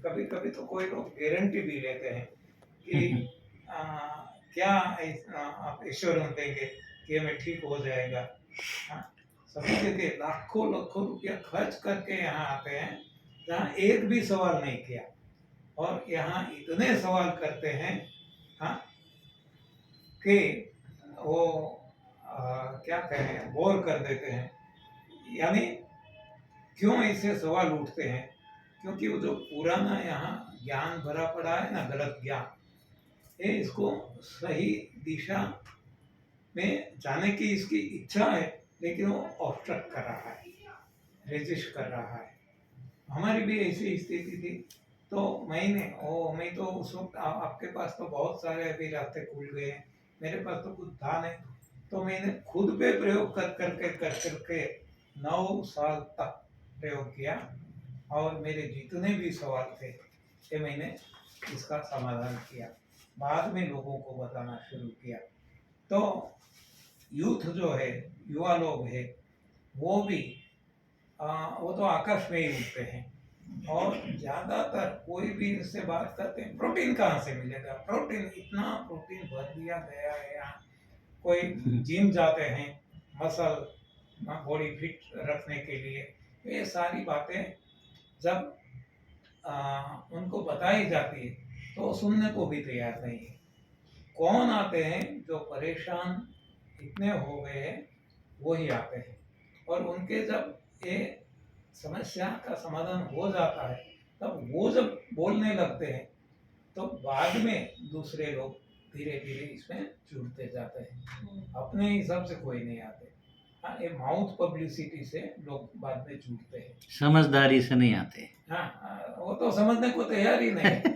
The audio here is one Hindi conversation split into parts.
कभी कभी तो कोई लोग गारंटी भी लेते हैं कि आ, क्या आप एश्योरेंस देंगे कि हमें ठीक हो जाएगा। हाँ, सभी जगह लाखों लाखों रुपया खर्च करके यहाँ आते हैं जहाँ एक भी सवाल नहीं किया, और यहाँ इतने सवाल करते हैं हाँ कि वो क्या कहें, बोर कर देते हैं। यानी क्यों ऐसे सवाल उठते हैं? क्योंकि वो जो पुराना यहाँ ज्ञान भरा पड़ा है ना, गलत ज्ञान, ये इसको सही दिशा में जाने की इसकी इच्छा है, लेकिन वो ऑब्स्ट्रक्ट कर रहा है, रेजिस्ट कर रहा है। हमारी भी ऐसी स्थिति थी। तो मैं तो उस वक्त आपके पास तो बहुत सारे अभी रास्ते खुल गए हैं, मेरे पास तो कुछ था नहीं। तो मैंने खुद पे प्रयोग कर करके 9 साल तक प्रयोग किया, और मेरे जितने भी सवाल थे ये मैंने इसका समाधान किया, बाद में लोगों को बताना शुरू किया। तो यूथ जो है, युवा लोग है, वो भी वो तो आकाश में ही उड़ते हैं, और ज़्यादातर कोई भी इससे बात करते हैं प्रोटीन कहाँ से मिलेगा, प्रोटीन, इतना प्रोटीन भर दिया गया है यहाँ। कोई जिम जाते हैं मसल बॉडी फिट रखने के लिए, ये सारी बातें जब उनको बताई जाती है तो सुनने को भी तैयार नहीं है। कौन आते हैं? जो परेशान इतने हो गए हैं वो ही आते हैं, और उनके जब ये समस्या का समाधान हो जाता है तब वो जब बोलने लगते हैं तो बाद में दूसरे लोग धीरे धीरे इसमें जुड़ते जाते हैं। अपने हिसाब से कोई नहीं आते। हाँ, ये माउथ पब्लिसिटी से लोग बाद में जुड़ते हैं, समझदारी से नहीं आते। हाँ, वो तो समझने को तैयार ही नहीं है।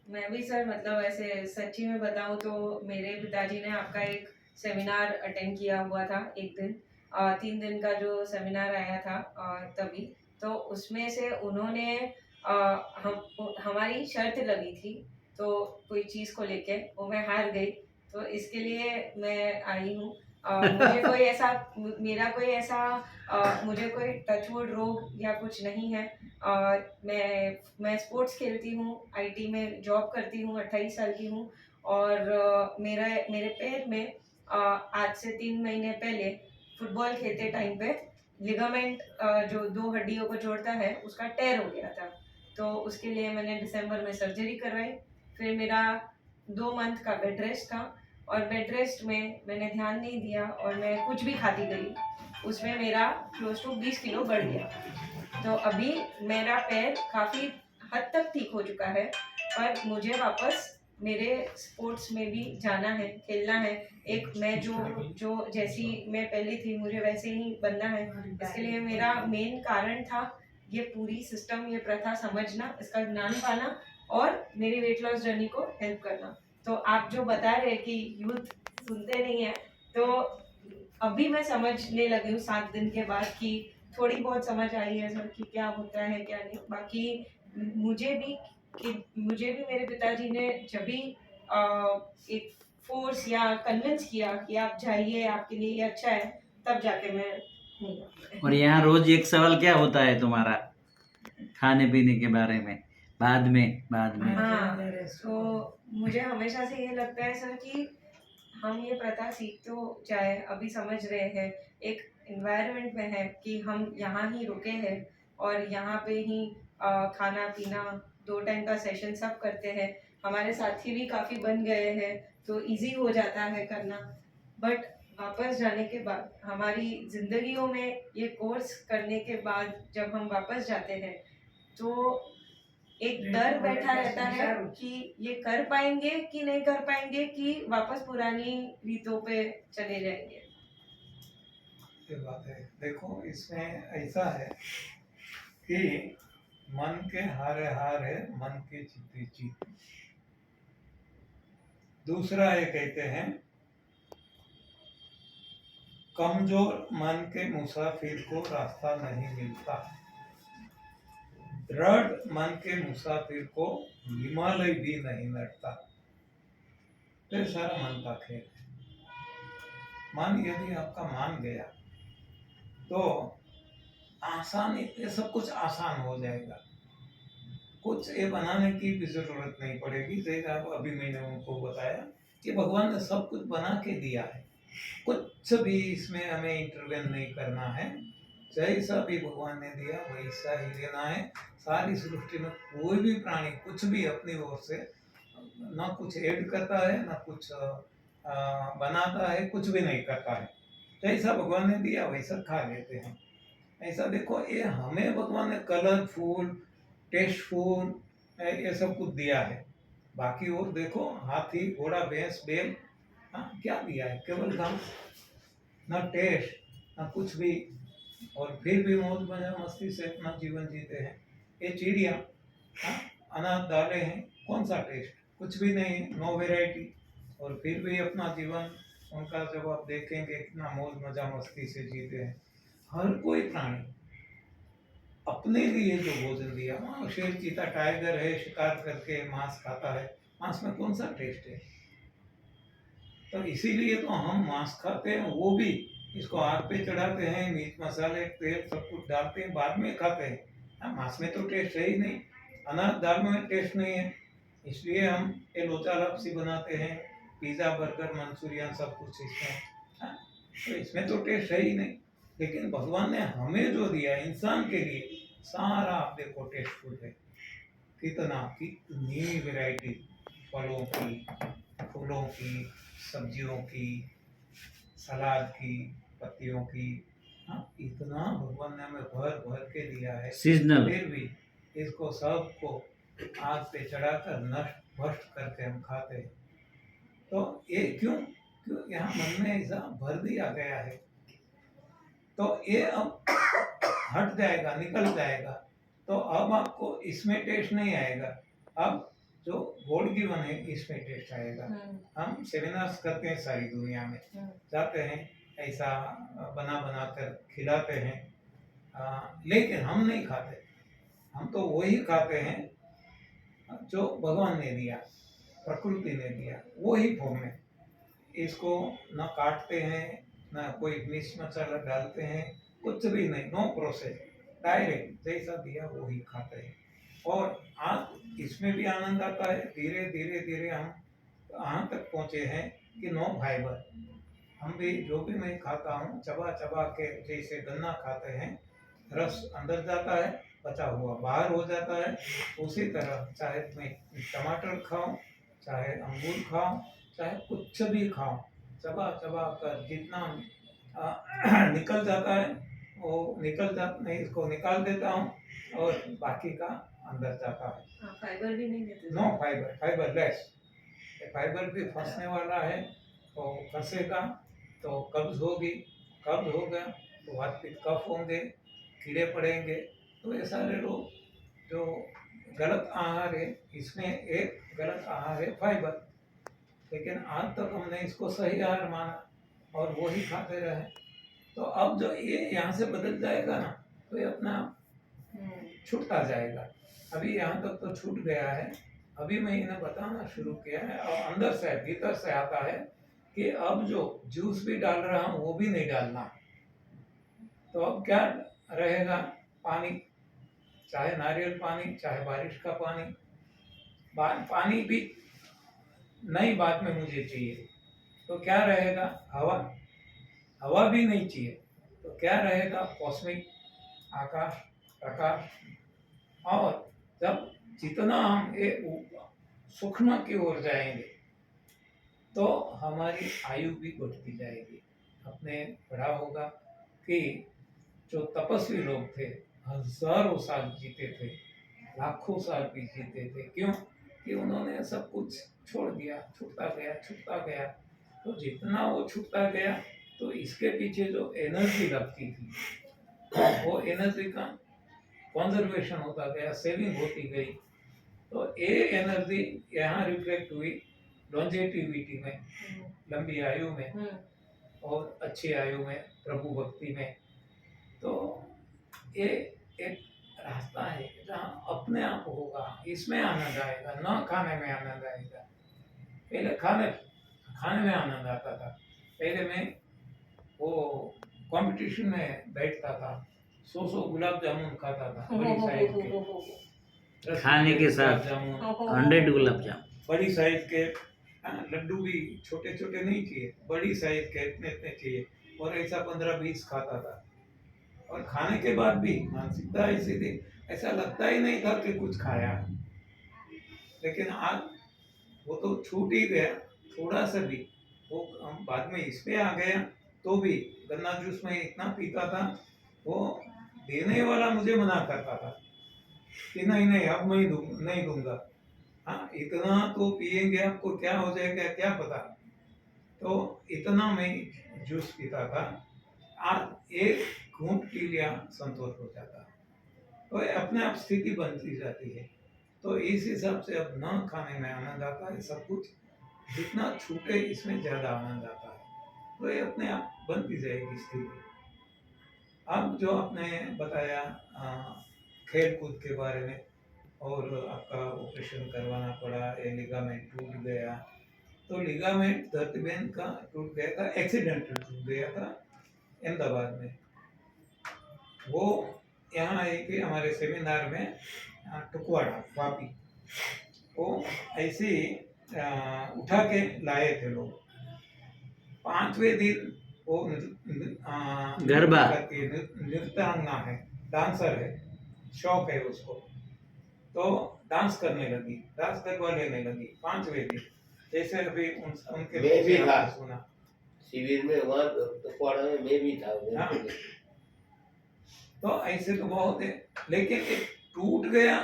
मैं भी सर, मतलब ऐसे सच्ची में बताऊं तो मेरे पिताजी ने आपका एक सेमिनार अटेंड किया हुआ था एक दिन, 3 दिन का जो सेमिनार आया था तभी। तो उसमें से उन्होंने हमारी शर्त लगी थी, तो कोई चीज़ को लेके वो मैं हार गई, तो इसके लिए मैं आई हूँ। मुझे कोई ऐसा मेरा कोई ऐसा मुझे कोई टचवुड रोग या कुछ नहीं है। मैं स्पोर्ट्स खेलती हूँ, आईटी में जॉब करती हूँ, 28 साल की हूँ, और मेरे पैर में आज से 3 महीने पहले फुटबॉल खेलते टाइम पे लिगामेंट, जो 2 हड्डियों को जोड़ता है, उसका टेयर हो गया था। तो उसके लिए मैंने दिसंबर में सर्जरी करवाई। फिर मेरा 2 मंथ का बेड रेस्ट था, और बेड रेस्ट में मैंने ध्यान नहीं दिया और मैं कुछ भी खाती गई, उसमें मेरा क्लोज टू 20 किलो बढ़ गया। तो अभी मेरा पैर काफ़ी हद तक ठीक हो चुका है, पर मुझे वापस मेरे स्पोर्ट्स में भी जाना है, खेलना है। एक मैं जो जैसी मैं पहले थी मुझे वैसे ही बनना है। इसके लिए मेरा मेन कारण था ये पूरी सिस्टम, ये प्रथा समझना, इसका ज्ञान पाना, और मेरी वेट लॉस जर्नी को हेल्प करना। तो आप जो बता रहे कि यूथ सुनते नहीं है, तो अभी मैं समझने लगी हूँ 7 दिन के बाद कि थोड़ी बहुत समझ आई है सर कि क्या होता है क्या नहीं। बाकी मुझे भी मेरे पिताजी ने जब भी एक फोर्स या कन्विंस किया कि आप जाइए, आपके लिए ये अच्छा है, तब जाके मैं नहीं। और यहाँ रोज एक सवाल क्या होता है तुम्हारा खाने पीने के बारे में? बाद में हाँ, तो मुझे हमेशा से ये लगता है सर कि हम ये प्रथा सीख तो जाए, अभी समझ रहे हैं, एक इन्वायरमेंट में है कि हम यहाँ ही रुके हैं और यहाँ पे ही खाना पीना 2 टाइम का सेशन सब करते हैं। हमारे साथी भी काफ़ी बन गए हैं, तो इजी हो जाता है करना। बट वापस जाने के बाद हमारी जिंदगियों में ये कोर्स करने के बाद जब हम वापस जाते हैं तो एक डर बैठा रहता है कि ये कर पाएंगे कि नहीं कर पाएंगे, कि वापस पुरानी रीतों पे चले जाएंगे। ये बात है। देखो, इसमें ऐसा है कि मन के हारे हार है, मन के जीते जीत। दूसरा ये कहते हैं, कमजोर मन के मुसाफिर को रास्ता नहीं मिलता, दृढ़ मन के मुसाफिर को हिमालय भी नहीं लड़ता। तो सारा मन का खेल है। मन यदि आपका मान गया तो आसान, ये सब कुछ आसान हो जाएगा। कुछ ये बनाने की भी जरूरत नहीं पड़ेगी। जैसे आप अभी मैंने उनको बताया कि भगवान ने सब कुछ बना के दिया है, कुछ भी इसमें हमें इंटरवेन नहीं करना है। जैसा भी भगवान ने दिया वैसा ही लेना है। सारी सृष्टि में कोई भी प्राणी कुछ भी अपनी ओर से ना कुछ ऐड करता है ना कुछ बनाता है, कुछ भी नहीं करता है। जैसा भगवान ने दिया वैसा खा लेते हैं। ऐसा देखो, ये हमें भगवान ने कलरफुल, टेस्टफुल ये सब कुछ दिया है। बाकी और देखो, हाथी, घोड़ा, भैंस, बैल, हाँ क्या दिया है? केवल घास, ना टेस्ट ना कुछ भी, और फिर भी मौज मजा मस्ती से अपना जीवन जीते हैं। ये चिड़िया, हाँ, अनाज डाले हैं, कौन सा टेस्ट? कुछ भी नहीं, नो वैरायटी, और फिर भी अपना जीवन उनका जब आप देखेंगे कितना मौज मजा मस्ती से जीते हैं। हर कोई प्राणी अपने लिए जो भोजन दिया, वहाँ शेर, चीता, टाइगर है, शिकार करके मांस खाता है, मांस में कौन सा टेस्ट है? तो इसीलिए तो हम मांस खाते हैं, वो भी इसको आग पे चढ़ाते हैं, मीट मसाले तेल सब कुछ डालते हैं, बाद में खाते हैं। हाँ, मांस में तो टेस्ट है ही नहीं, अनाज दाल में टेस्ट नहीं है, इसलिए हम ये लोचा लापसी बनाते हैं, पिज़्ज़ा, बर्गर, मंचूरियन सब कुछ इसमें। हाँ, तो इसमें तो टेस्ट है ही नहीं। लेकिन भगवान ने हमें जो दिया इंसान के लिए, सारा आप देखो टेस्टफुल है। कितनी वैरायटी, फलों की, फूलों की, सब्जियों की, सलाद की, पत्तियों की, हाँ, इतना भगवान ने हमें भर भर के दिया है। सीजनल। फिर भी इसको सबको आग पे चढ़ाकर नष्ट भ्रष्ट करके हम खाते हैं। तो ये क्यों? क्यों यहाँ मन में ऐसा भर दिया गया है। तो ये अब हट जाएगा, निकल जाएगा, तो अब आपको इसमें टेस्ट नहीं आएगा। अब जो गॉड गिवन है इसमें टेस्ट आएगा। हम सेमिनार्स करते हैं सारी दुनिया में, जाते हैं, ऐसा बना बना कर खिलाते हैं, लेकिन हम नहीं खाते। हम तो वही खाते हैं जो भगवान ने दिया, प्रकृति ने दिया, वही फॉर्म में। इसको न काटते हैं, न कोई मिर्च मसाला डालते हैं, कुछ भी नहीं, नो प्रोसेस, डायरेक्ट जैसा दिया वो ही खाते हैं। और आज इसमें भी आनंद आता है। धीरे धीरे धीरे हम यहाँ तक पहुँचे हैं कि नो फाइबर, हम भी जो भी मैं खाता हूँ चबा चबा के, जैसे गन्ना खाते हैं, रस अंदर जाता है, बचा हुआ बाहर हो जाता है, उसी तरह चाहे मैं टमाटर खाऊं, चाहे अंगूर खाऊं, चाहे कुछ भी खाऊं, चबा चबा कर जितना निकल जाता है वो निकल जाता, मैं इसको निकाल देता हूँ और बाकी का अंदर जाता है। फाइबर भी नहीं देते। No fibre, fibre less. Fibre भी फंसने वाला है, तो फंसेगा तो कब्ज होगी, कब्ज हो गया तो वातपित्त कफ होंगे, कीड़े पड़ेंगे। तो ये सारे रोग जो गलत आहार है, इसमें एक गलत आहार है फाइबर। लेकिन आज तक हमने इसको सही आहार माना और वो ही खाते रहे। तो अब जो ये यहाँ से बदल जाएगा ना, तो ये अपना छूटता जाएगा। अभी यहाँ तक तो छूट गया है, अभी मैं इन्हें बताना शुरू किया है और अंदर से भीतर से आता है कि अब जो जूस भी डाल रहा हूँ वो भी नहीं डालना। तो अब क्या रहेगा? पानी, चाहे नारियल पानी, चाहे बारिश का पानी, पानी भी नई बात में मुझे चाहिए। तो क्या रहेगा? हवा, हवा भी नहीं चाहिए, तो क्या रहेगा? कॉस्मिक, आकाश, प्रकाश। और जब जितना हम सूक्ष्म की ओर जाएंगे तो हमारी आयु भी बढ़ती जाएगी। अपने पढ़ा होगा कि जो तपस्वी लोग थे हजारों साल जीते थे, लाखों साल भी जीते थे। क्यों? कि उन्होंने सब कुछ छोड़ दिया, छूटता गया, छूटता गया। तो जितना वो छूटता गया तो इसके पीछे जो एनर्जी लगती थी वो एनर्जी का कंजर्वेशन होता गया, सेविंग होती गई। तो ये एनर्जी यहाँ रिफ्लेक्ट हुई लॉन्जेटिविटी में, लंबी आयु में और अच्छी आयु में, प्रभु भक्ति में। तो ये एक रास्ता है जहाँ अपने आप होगा, इसमें आनंद आएगा, न खाने में आनंद आएगा। पहले खाने में आनंद आता था। पहले मैं वो कंपटीशन में बैठता था, 100 गुलाब जामुन खाता था बड़ी साइज के। खाने के साथ जामुन 100 गुलाब जामुन। बड़ी साइज के लड्डू भी छोटे छोटे नहीं चाहिए, बड़ी साइज के इतने इतने चाहिए। और ऐसा 15-20 खाता था। और खाने के बाद भी मानसिकता ऐसी थी, ऐसा लगता ही नहीं था कि कुछ खाया। लेकिन आज वो तो छूट ही गया थोड़ा सा भी। वो हम बाद में इस पे आ गया, तो भी गन्ना जूस में इतना पीता था। वो देने वाला मुझे मना करता था कि नहीं नहीं अब मैं नहीं दूंगा। हाँ, इतना तो पिएंगे आपको क्या हो जाएगा क्या पता। तो इतना मैं जूस पीता था। आज एक घूंट पी लिया संतोष हो जाता। तो ये अपने आप स्थिति बनती जाती है। तो इस हिसाब से अब न खाने में आनंद आता है, सब कुछ जितना छूटे इसमें ज्यादा आनंद आता है। तो ये अपने आप बनती जाएगी स्थिति। अब जो आपने बताया खेल कूद के बारे में, और आपका ऑपरेशन करवाना पड़ा, ये लिगामेंट टूट गया। तो लिगामेंट धरतीबेन का टूट गया था, एक्सीडेंटल टूट गया था अहमदाबाद में। वो यहाँ आए कि हमारे सेमिनार में टुकवाड़ा वापी, वो ऐसे ही उठा के लाए थे लोग। 5वें दिन वो गरबा नृत्यांगना है, डांसर है, शौक है उसको। तो डांस करने लगी, डांस करवा लेने लगी 5वें दिन। जैसे अभी उनके मैं भी मुझे था। आपने सुना। शिविर में वहाँ टुकवाड़ा में मैं भी था। हाँ। तो ऐसे तो बहुत है, लेकिन ये टूट गया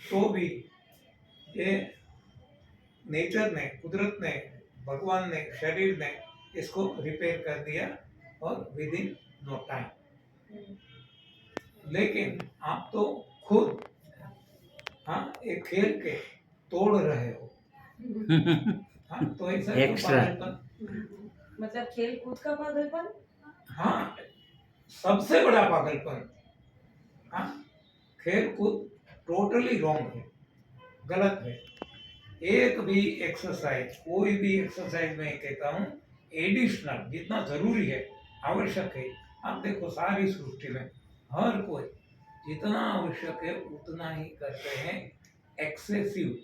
तो भी ये नेचर ने, कुदरत ने, भगवान ने, शरीर ने इसको रिपेयर कर दिया और विद इन नो टाइम। लेकिन आप तो खुद एक खेल के तोड़ रहे हो। तो ऐसा क्यों एक्स्ट्रा। पागलपन? मतलब खेल कूद का पागलपन। हाँ, सबसे बड़ा पागलपन। खेल कूद टोटली रॉन्ग है, गलत है। एक भी एक्सरसाइज, कोई भी एक्सरसाइज मैं कहता हूँ एडिशनल जितना जरूरी है, आवश्यक है। आप देखो सारी सृष्टि में हर कोई जितना आवश्यक है उतना ही करते हैं। एक्सेसिव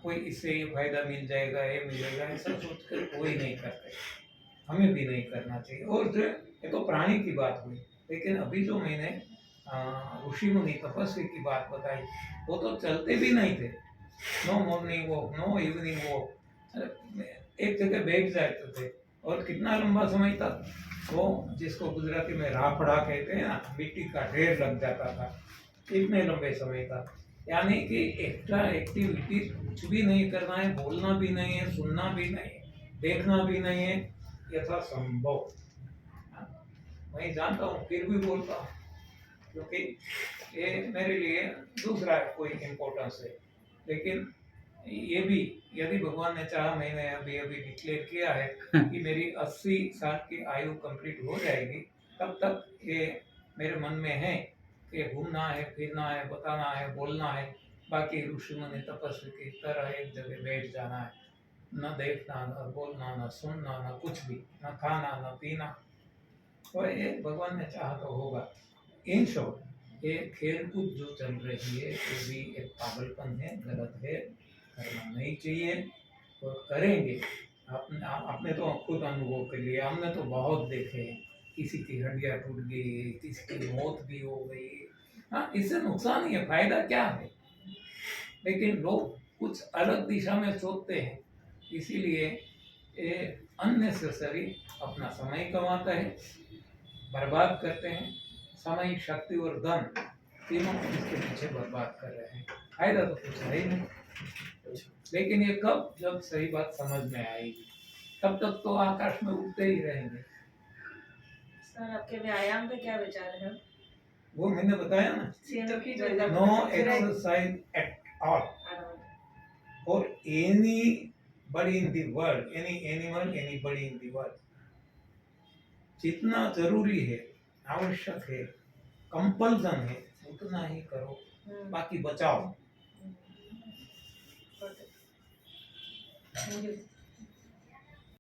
कोई इससे ये फायदा मिल जाएगा, ये मिलेगा, ऐसा सोचकर कोई नहीं करते। हमें भी नहीं करना चाहिए। और जो ये तो प्राणी की बात हुई, लेकिन अभी जो मैंने ऋषि मुनि तपस्वी की बात बताई, वो तो चलते भी नहीं थे। No morning walk, no evening walk, एक जगह बैठ जाते थे। और कितना लंबा समय तक वो, जिसको गुजराती में राफड़ा कहते हैं ना, मिट्टी का ढेर लग जाता था इतने लंबे समय तक। यानी कि एक्स्ट्रा एक्टिविटी कुछ भी नहीं करना है, बोलना भी नहीं है, सुनना भी नहीं है, देखना भी नहीं है, यथासंभव। मैं जानता हूँ फिर भी बोलता हूँ, क्योंकि ये मेरे लिए दूसरा कोई इम्पोर्टेंस है। लेकिन ये भी यदि भगवान ने चाहा, मैंने अभी अभी डिक्लेयर किया है कि मेरी 80 साल की आयु कंप्लीट हो जाएगी, तब तक ये मेरे मन में है कि घूमना है, फिरना है, बताना है, बोलना है। बाकी ऋषि मुनि तपस्वी की तरह एक जगह बैठ जाना है, न देखना, न बोलना, न सुनना, न कुछ भी, न खाना, न पीना। तो ये भगवान ने चाहा तो होगा। इन शॉर्ट, ये खेल कूद जो चल रही है ये भी एक पागलपन है, गलत है, करना नहीं चाहिए। और करेंगे, आपने तो खुद अनुभव कर लिया, हमने तो बहुत देखे हैं। किसी की हड्डियां टूट गई, किसी की मौत भी हो गई। इससे नुकसान ही है, फायदा क्या है? लेकिन लोग कुछ अलग दिशा में सोचते हैं, इसीलिए ये अननेसेसरी अपना समय गंवाता है, बर्बाद करते हैं। समय, शक्ति और धन तीनों इसके पीछे बर्बाद कर रहे हैं। फायदा तो कुछ है ही नहीं। लेकिन ये कब, जब सही बात समझ में आएगी, तब तक तो आकाश में उड़ते ही रहेंगे। सर, आपके व्यायाम पे क्या विचार है? वो मैंने बताया ना, no exercise at all for anybody in the world, any animal, anybody in the world. जितना जरूरी है, आवश्यक है, कंपल्सन है, उतना ही करो, बाकी बचाओ। Thank you.